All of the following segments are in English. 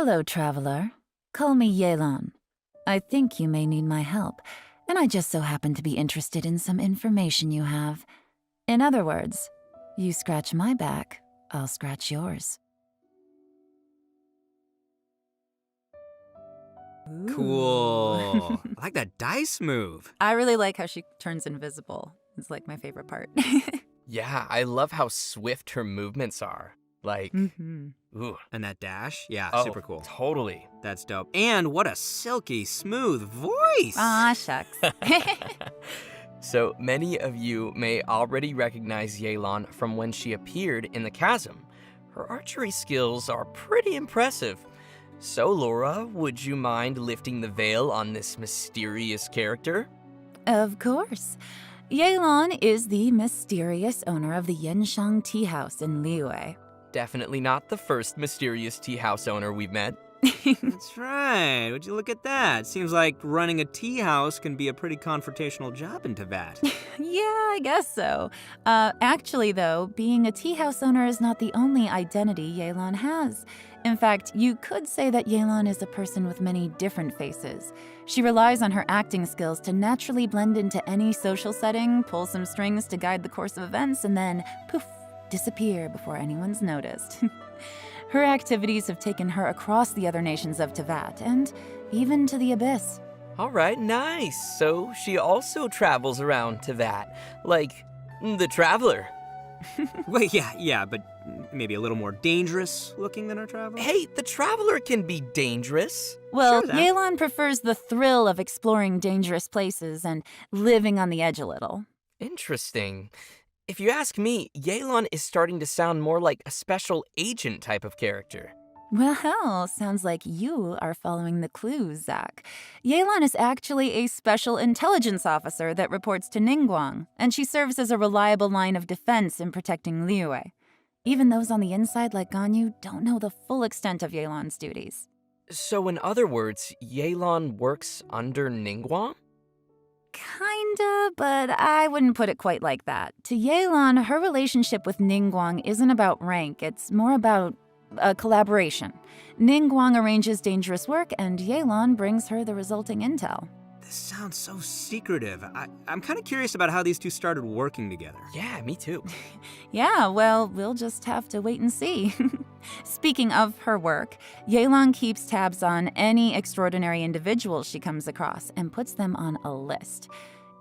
Hello, traveler. Call me Yelan. I think you may need my help, and I just so happen to be interested in some information you have. In other words, you scratch my back, I'll scratch yours. Cool. I like that dice move. I really like how she turns invisible. It's like my favorite part. Yeah, I love how swift her movements are. Like, ooh. And that dash? Yeah, Oh, super cool. Totally. That's dope. And what a silky smooth voice. Aw, shucks. So many of you may already recognize Yelan from when she appeared in the chasm. Her archery skills are pretty impressive. So, Laura, would you mind lifting the veil on this mysterious character? Of course. Yelan is the mysterious owner of the Yenshang Tea House in Liyue. Definitely not the first mysterious tea house owner we've met. That's right. Would you look at that? Seems like running a tea house can be a pretty confrontational job in Teyvat. Yeah, I guess so. Actually, though, being a tea house owner is not the only identity Yelan has. In fact, you could say that Yelan is a person with many different faces. She relies on her acting skills to naturally blend into any social setting, pull some strings to guide the course of events, and then, poof, disappear before anyone's noticed. Her activities have taken her across the other nations of Teyvat, and even to the Abyss. All right, nice. So she also travels around Teyvat, like the Traveler. Wait, yeah, but maybe a little more dangerous looking than our traveler? Hey, the Traveler can be dangerous. Well, Sure, Zach. Yelan prefers the thrill of exploring dangerous places and living on the edge a little. Interesting. If you ask me, Yelan is starting to sound more like a special agent type of character. Well, sounds like you are following the clues, Zach. Yelan is actually a special intelligence officer that reports to Ningguang, and she serves as a reliable line of defense in protecting Liyue. Even those on the inside like Ganyu don't know the full extent of Yelan's duties. So in other words, Yelan works under Ningguang? Kinda, but I wouldn't put it quite like that. To Yelan, her relationship with Ningguang isn't about rank, it's more about a collaboration. Ningguang arranges dangerous work, and Yelan brings her the resulting intel. This sounds so secretive. I'm kind of curious about how these two started working together. Yeah, me too. Yeah, well, we'll just have to wait and see. Speaking of her work, Yelan keeps tabs on any extraordinary individuals she comes across and puts them on a list.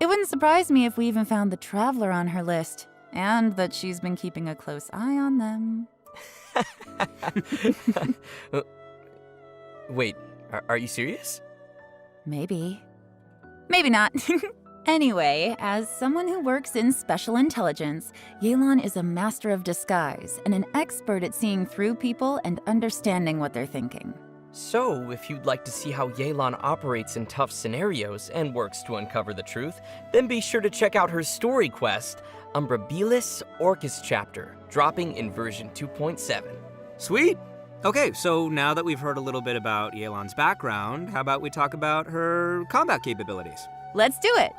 It wouldn't surprise me if we even found the Traveler on her list, and that she's been keeping a close eye on them. Wait, are you serious? Maybe. Maybe not. Anyway, as someone who works in special intelligence, Yelan is a master of disguise and an expert at seeing through people and understanding what they're thinking. So, if you'd like to see how Yelan operates in tough scenarios and works to uncover the truth, then be sure to check out her story quest, Umbrabilis Orcus Chapter, dropping in version 2.7. Sweet. Okay, so now that we've heard a little bit about Yelan's background, how about we talk about her combat capabilities? Let's do it!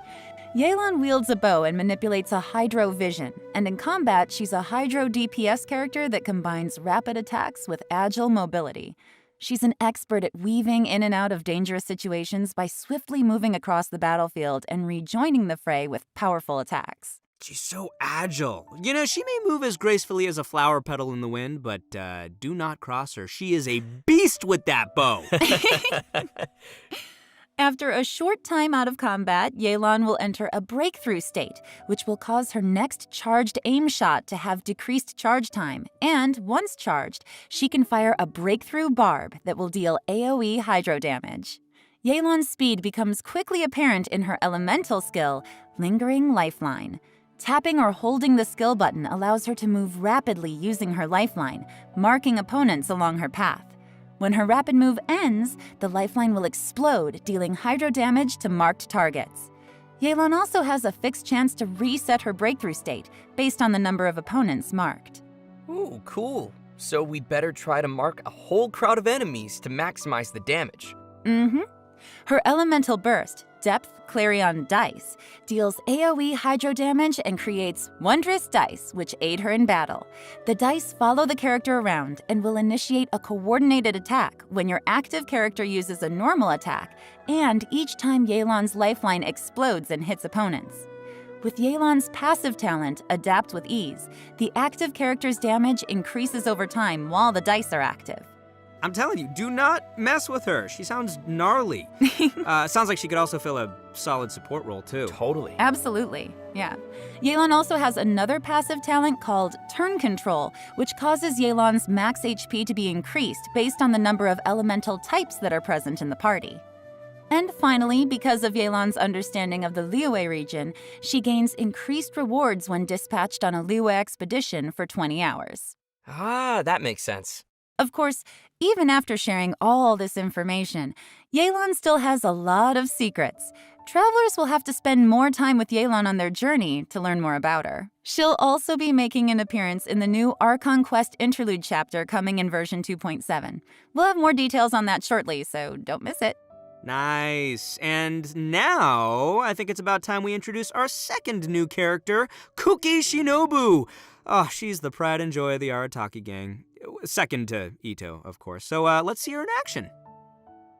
Yelan wields a bow and manipulates a Hydro Vision, and in combat, she's a Hydro DPS character that combines rapid attacks with agile mobility. She's an expert at weaving in and out of dangerous situations by swiftly moving across the battlefield and rejoining the fray with powerful attacks. She's so agile. You know, she may move as gracefully as a flower petal in the wind, but do not cross her. She is a beast with that bow. After a short time out of combat, Yelan will enter a breakthrough state, which will cause her next charged aim shot to have decreased charge time. And once charged, she can fire a breakthrough barb that will deal AoE hydro damage. Yelan's speed becomes quickly apparent in her elemental skill, Lingering Lifeline. Tapping or holding the skill button allows her to move rapidly using her lifeline, marking opponents along her path. When her rapid move ends, the lifeline will explode, dealing hydro damage to marked targets. Yelan also has a fixed chance to reset her breakthrough state based on the number of opponents marked. Ooh, cool. So we'd better try to mark a whole crowd of enemies to maximize the damage. Her elemental burst, Depth Clarion Dice, deals AoE hydro damage and creates Wondrous Dice, which aid her in battle. The dice follow the character around and will initiate a coordinated attack when your active character uses a normal attack, and each time Yelan's lifeline explodes and hits opponents. With Yelan's passive talent, Adapt with Ease, the active character's damage increases over time while the dice are active. I'm telling you, do not mess with her. She sounds gnarly. Sounds like she could also fill a solid support role, too. Totally. Absolutely, yeah. Yelan also has another passive talent called Turn Control, which causes Yelan's max HP to be increased based on the number of elemental types that are present in the party. And finally, because of Yelan's understanding of the Liyue region, she gains increased rewards when dispatched on a Liyue expedition for 20 hours. Ah, that makes sense. Of course, even after sharing all this information, Yelan still has a lot of secrets. Travelers will have to spend more time with Yelan on their journey to learn more about her. She'll also be making an appearance in the new Archon Quest Interlude chapter coming in version 2.7. We'll have more details on that shortly, so don't miss it. Nice. And now, I think it's about time we introduce our second new character, Kooky Shinobu. Oh, she's the pride and joy of the Arataki gang. Second to Ito, of course. So let's see her in action.